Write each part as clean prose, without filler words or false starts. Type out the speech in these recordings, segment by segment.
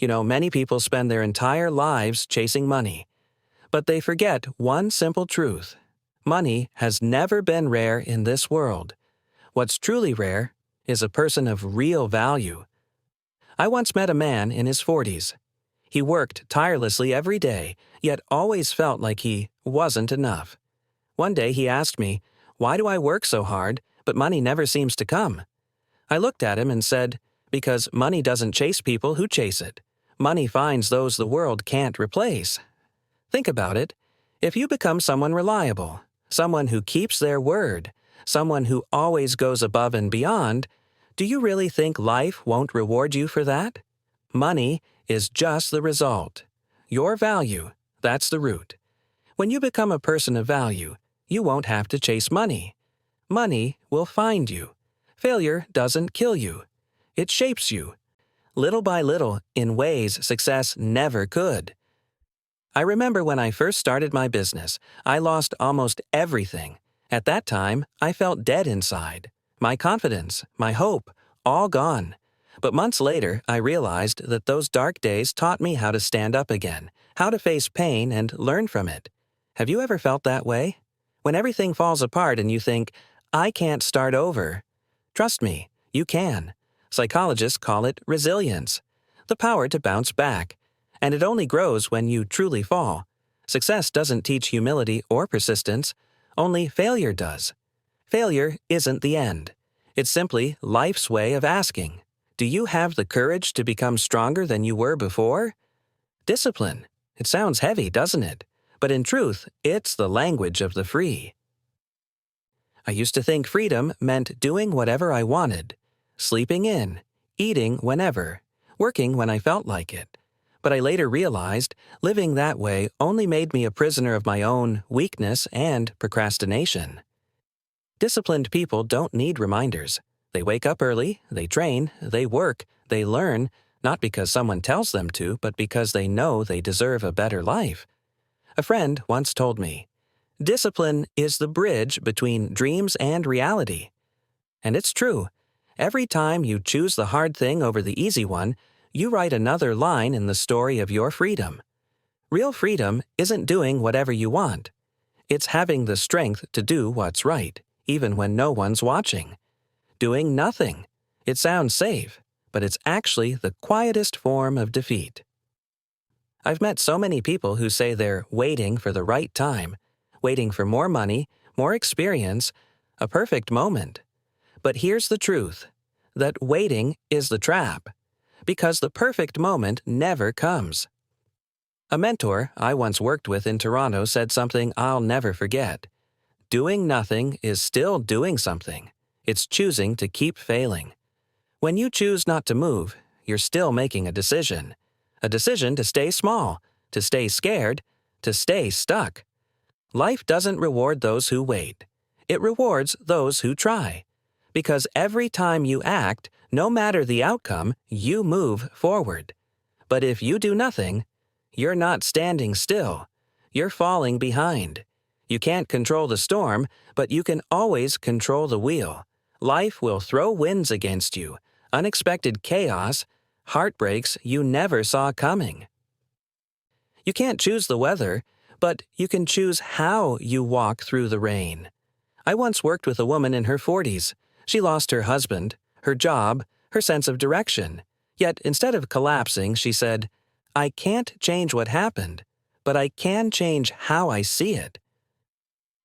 Many people spend their entire lives chasing money, but they forget one simple truth. Money has never been rare in this world. What's truly rare is a person of real value. I once met a man in his 40s. He worked tirelessly every day, yet always felt like he wasn't enough. One day he asked me, "Why do I work so hard, but money never seems to come?" I looked at him and said, "Because money doesn't chase people who chase it. Money finds those the world can't replace." Think about it. If you become someone reliable, someone who keeps their word, someone who always goes above and beyond, do you really think life won't reward you for that? Money is just the result. Your value, that's the root. When you become a person of value, you won't have to chase money. Money will find you. Failure doesn't kill you. It shapes you, little by little, in ways success never could. I remember when I first started my business, I lost almost everything. At that time, I felt dead inside. My confidence, my hope, all gone. But months later, I realized that those dark days taught me how to stand up again, how to face pain and learn from it. Have you ever felt that way? When everything falls apart and you think, "I can't start over." Trust me, you can. Psychologists call it resilience, the power to bounce back. And it only grows when you truly fall. Success doesn't teach humility or persistence, only failure does. Failure isn't the end. It's simply life's way of asking, do you have the courage to become stronger than you were before? Discipline. It sounds heavy, doesn't it? But in truth, it's the language of the free. I used to think freedom meant doing whatever I wanted, sleeping in, eating whenever, working when I felt like it. But I later realized living that way only made me a prisoner of my own weakness and procrastination. Disciplined people don't need reminders. They wake up early, they train, they work, they learn, not because someone tells them to, but because they know they deserve a better life. A friend once told me, "Discipline is the bridge between dreams and reality." And it's true. Every time you choose the hard thing over the easy one, you write another line in the story of your freedom. Real freedom isn't doing whatever you want. It's having the strength to do what's right, even when no one's watching. Doing nothing. It sounds safe, but it's actually the quietest form of defeat. I've met so many people who say they're waiting for the right time, waiting for more money, more experience, a perfect moment. But here's the truth, that waiting is the trap, because the perfect moment never comes. A mentor I once worked with in Toronto said something I'll never forget. Doing nothing is still doing something. It's choosing to keep failing. When you choose not to move, you're still making a decision. A decision to stay small, to stay scared, to stay stuck. Life doesn't reward those who wait. It rewards those who try. Because every time you act, no matter the outcome, you move forward. But if you do nothing, you're not standing still. You're falling behind. You can't control the storm, but you can always control the wheel. Life will throw winds against you, unexpected chaos, heartbreaks you never saw coming. You can't choose the weather, but you can choose how you walk through the rain. I once worked with a woman in her 40s. She lost her husband, her job, her sense of direction. Yet instead of collapsing, she said, "I can't change what happened, but I can change how I see it."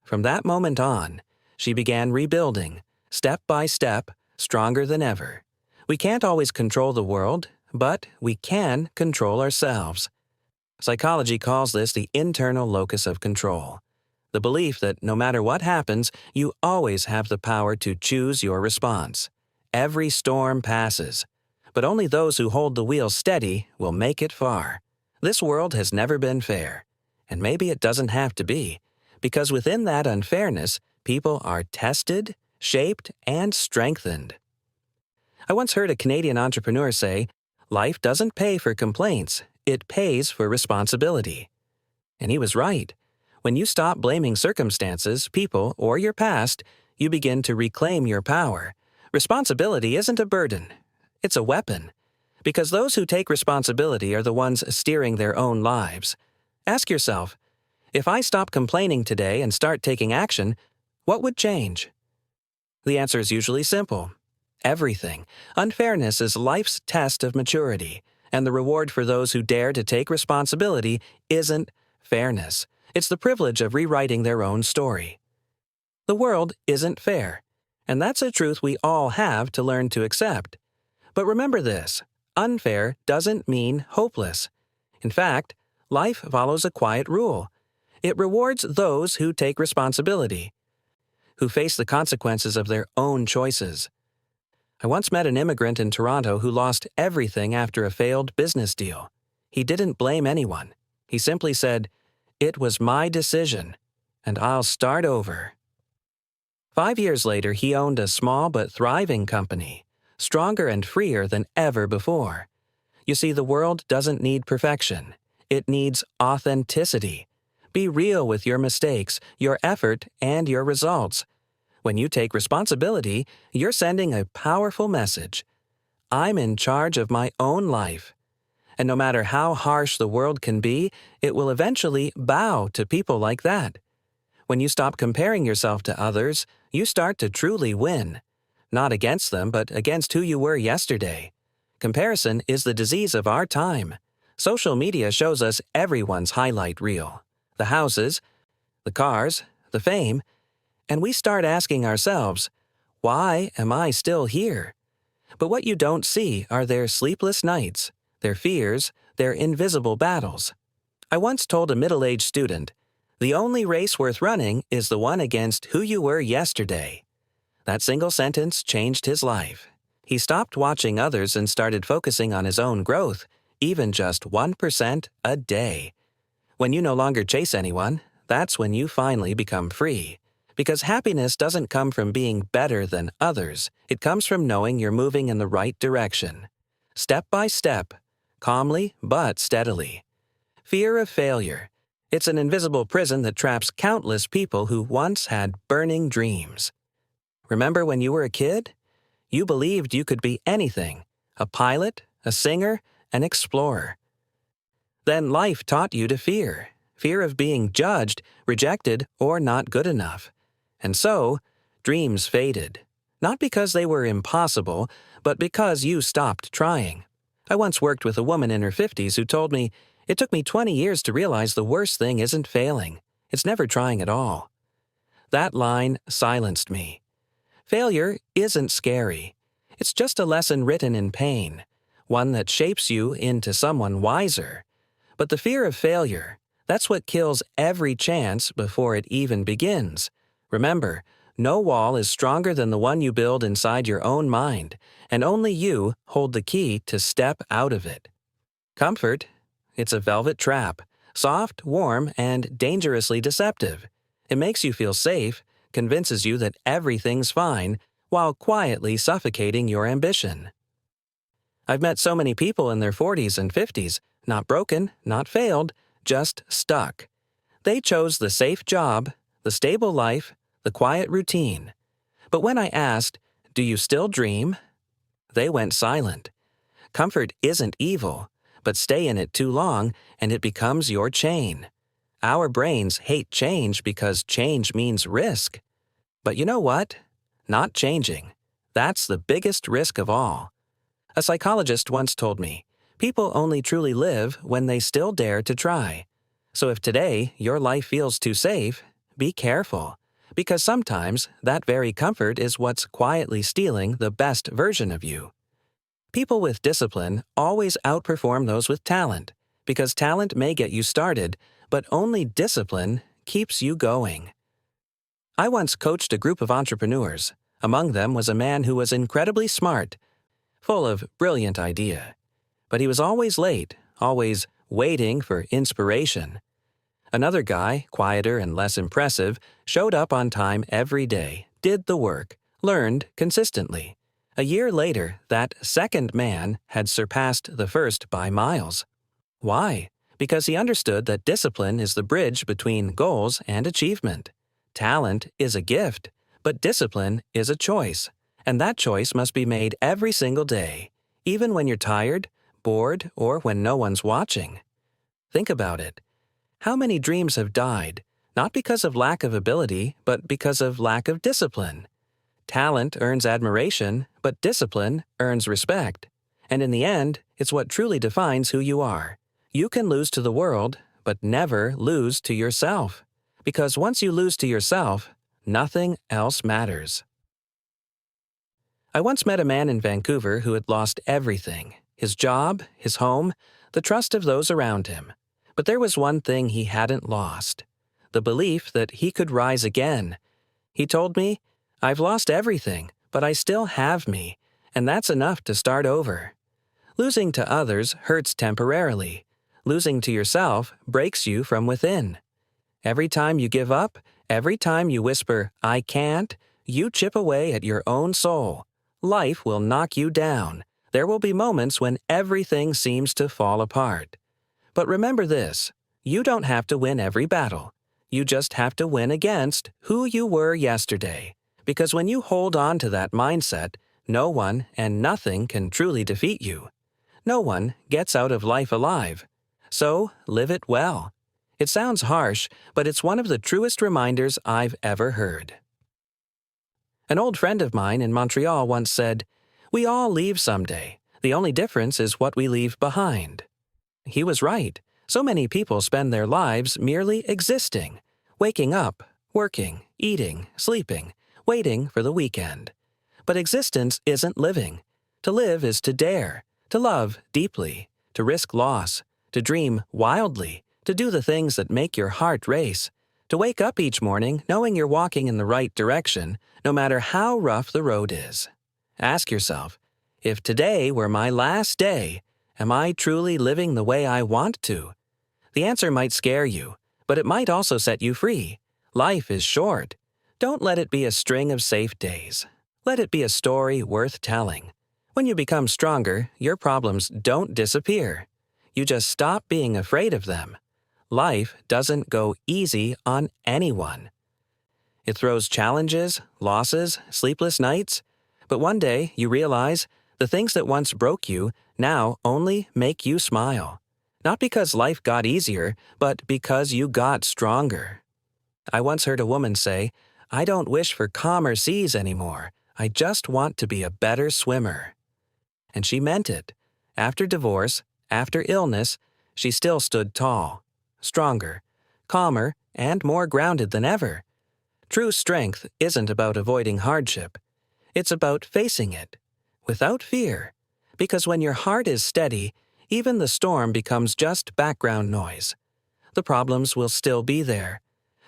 From that moment on, she began rebuilding, step by step, stronger than ever. We can't always control the world, but we can control ourselves. Psychology calls this the internal locus of control. The belief that no matter what happens, you always have the power to choose your response. Every storm passes, but only those who hold the wheel steady will make it far. This world has never been fair, and maybe it doesn't have to be, because within that unfairness, people are tested, shaped, and strengthened. I once heard a Canadian entrepreneur say, "Life doesn't pay for complaints, it pays for responsibility." And he was right. When you stop blaming circumstances, people, or your past, you begin to reclaim your power. Responsibility isn't a burden. It's a weapon. Because those who take responsibility are the ones steering their own lives. Ask yourself, if I stop complaining today and start taking action, what would change? The answer is usually simple. Everything. Unfairness is life's test of maturity, and the reward for those who dare to take responsibility isn't fairness. It's the privilege of rewriting their own story. The world isn't fair, and that's a truth we all have to learn to accept. But remember this, unfair doesn't mean hopeless. In fact, life follows a quiet rule. It rewards those who take responsibility, who face the consequences of their own choices. I once met an immigrant in Toronto who lost everything after a failed business deal. He didn't blame anyone. He simply said, "It was my decision, and I'll start over." 5 years later, he owned a small but thriving company, stronger and freer than ever before. You see, the world doesn't need perfection. It needs authenticity. Be real with your mistakes, your effort, and your results. When you take responsibility, you're sending a powerful message. I'm in charge of my own life. And no matter how harsh the world can be, it will eventually bow to people like that. When you stop comparing yourself to others, you start to truly win. Not against them, but against who you were yesterday. Comparison is the disease of our time. Social media shows us everyone's highlight reel. The houses, the cars, the fame, and we start asking ourselves, why am I still here? But what you don't see are their sleepless nights, their fears, their invisible battles. I once told a middle-aged student, the only race worth running is the one against who you were yesterday. That single sentence changed his life. He stopped watching others and started focusing on his own growth, even just 1% a day. When you no longer chase anyone, that's when you finally become free. Because happiness doesn't come from being better than others. It comes from knowing you're moving in the right direction. Step by step, calmly but steadily. Fear of failure. It's an invisible prison that traps countless people who once had burning dreams. Remember when you were a kid? You believed you could be anything. A pilot, a singer, an explorer. Then life taught you to fear. Fear of being judged, rejected, or not good enough. And so, dreams faded. Not because they were impossible, but because you stopped trying. I once worked with a woman in her 50s who told me, "It took me 20 years to realize the worst thing isn't failing. It's never trying at all." That line silenced me. Failure isn't scary. It's just a lesson written in pain, one that shapes you into someone wiser. But the fear of failure, that's what kills every chance before it even begins. Remember, no wall is stronger than the one you build inside your own mind, and only you hold the key to step out of it. Comfort, it's a velvet trap, soft, warm, and dangerously deceptive. It makes you feel safe, convinces you that everything's fine, while quietly suffocating your ambition. I've met so many people in their 40s and 50s, not broken, not failed, just stuck. They chose the safe job, the stable life, the quiet routine. But when I asked, "Do you still dream?" they went silent. Comfort isn't evil, but stay in it too long and it becomes your chain. Our brains hate change because change means risk. But you know what? Not changing. That's the biggest risk of all. A psychologist once told me, people only truly live when they still dare to try. So if today your life feels too safe, be careful. Because sometimes that very comfort is what's quietly stealing the best version of you. People with discipline always outperform those with talent, because talent may get you started, but only discipline keeps you going. I once coached a group of entrepreneurs. Among them was a man who was incredibly smart, full of brilliant idea. But he was always late, always waiting for inspiration. Another guy, quieter and less impressive, showed up on time every day, did the work, learned consistently. A year later, that second man had surpassed the first by miles. Why? Because he understood that discipline is the bridge between goals and achievement. Talent is a gift, but discipline is a choice, and that choice must be made every single day, even when you're tired, bored, or when no one's watching. Think about it. How many dreams have died, not because of lack of ability, but because of lack of discipline? Talent earns admiration, but discipline earns respect. And in the end, it's what truly defines who you are. You can lose to the world, but never lose to yourself. Because once you lose to yourself, nothing else matters. I once met a man in Vancouver who had lost everything: his job, his home, the trust of those around him. But there was one thing he hadn't lost: the belief that he could rise again. He told me, "I've lost everything, but I still have me, and that's enough to start over." Losing to others hurts temporarily. Losing to yourself breaks you from within. Every time you give up, every time you whisper, "I can't," you chip away at your own soul. Life will knock you down. There will be moments when everything seems to fall apart. But remember this: you don't have to win every battle. You just have to win against who you were yesterday. Because when you hold on to that mindset, no one and nothing can truly defeat you. No one gets out of life alive. So live it well. It sounds harsh, but it's one of the truest reminders I've ever heard. An old friend of mine in Montreal once said, "We all leave someday. The only difference is what we leave behind." He was right. So many people spend their lives merely existing, waking up, working, eating, sleeping, waiting for the weekend. But existence isn't living. To live is to dare, to love deeply, to risk loss, to dream wildly, to do the things that make your heart race, to wake up each morning knowing you're walking in the right direction, no matter how rough the road is. Ask yourself, if today were my last day, am I truly living the way I want to? The answer might scare you, but it might also set you free. Life is short. Don't let it be a string of safe days. Let it be a story worth telling. When you become stronger, your problems don't disappear. You just stop being afraid of them. Life doesn't go easy on anyone. It throws challenges, losses, sleepless nights. But one day you realize the things that once broke you now only make you smile. Not because life got easier, but because you got stronger. I once heard a woman say, "I don't wish for calmer seas anymore. I just want to be a better swimmer." And she meant it. After divorce, after illness, she still stood tall, stronger, calmer, and more grounded than ever. True strength isn't about avoiding hardship. It's about facing it, without fear. Because when your heart is steady, even the storm becomes just background noise. The problems will still be there,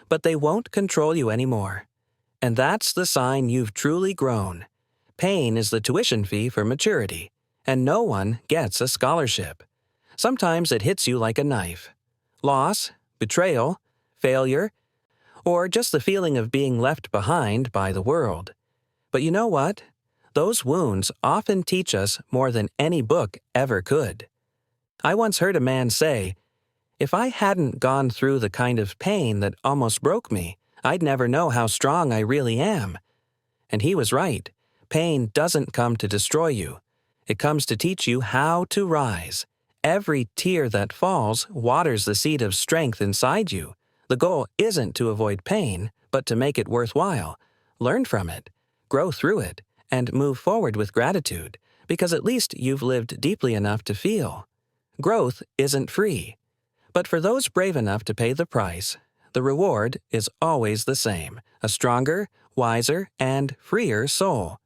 but they won't control you anymore. And that's the sign you've truly grown. Pain is the tuition fee for maturity, and no one gets a scholarship. Sometimes it hits you like a knife. Loss, betrayal, failure, or just the feeling of being left behind by the world. But you know what? Those wounds often teach us more than any book ever could. I once heard a man say, "If I hadn't gone through the kind of pain that almost broke me, I'd never know how strong I really am." And he was right. Pain doesn't come to destroy you. It comes to teach you how to rise. Every tear that falls waters the seed of strength inside you. The goal isn't to avoid pain, but to make it worthwhile. Learn from it, grow through it, and move forward with gratitude, because at least you've lived deeply enough to feel. Growth isn't free. But for those brave enough to pay the price, the reward is always the same: a stronger, wiser, and freer soul.